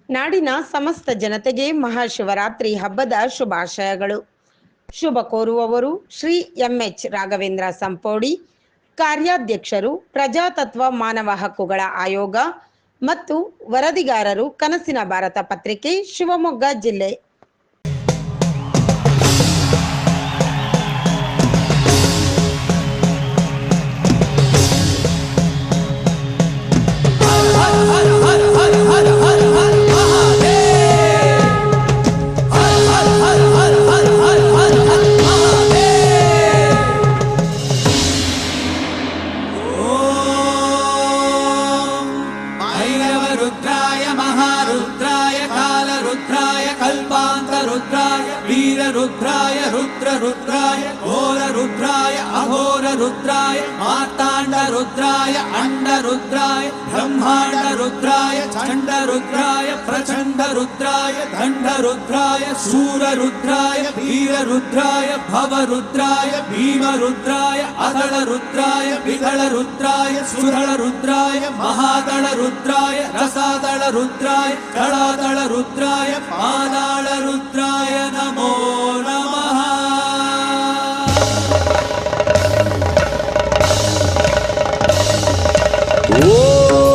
ನಾಡಿನ ಸಮಸ್ತ ಜನತೆಗೆ ಮಹಾಶಿವರಾತ್ರಿ ಹಬ್ಬದ ಶುಭಾಶಯಗಳು. ಶುಭ ಕೋರುವವರು ಶ್ರೀ ಎಂಎಚ್ ರಾಘವೇಂದ್ರ ಸಂಪೋಡಿ, ಕಾರ್ಯಾಧ್ಯಕ್ಷರು, ಪ್ರಜಾತತ್ವ ಮಾನವ ಹಕ್ಕುಗಳ ಆಯೋಗ ಮತ್ತು ವರದಿಗಾರರು, ಕನಸಿನ ಭಾರತ ಪತ್ರಿಕೆ, ಶಿವಮೊಗ್ಗ ಜಿಲ್ಲೆ. रुद्राय रुद्र रुद्राय घोर रुद्राय अघोर रुद्राय मार्तांड रुद्राय अंड रुद्राय ब्रह्मांड रुद्राय चंड रुद्राय प्रचंड रुद्राय दंड रुद्राय शूर रुद्राय वीर रुद्राय भव रुद्राय भीम रुद्राय अदल रुद्राय विदल रुद्राय सुदल रुद्राय महादल रुद्राय रसादल रुद्राय कलादल रुद्राय पादाल रुद्राय नमो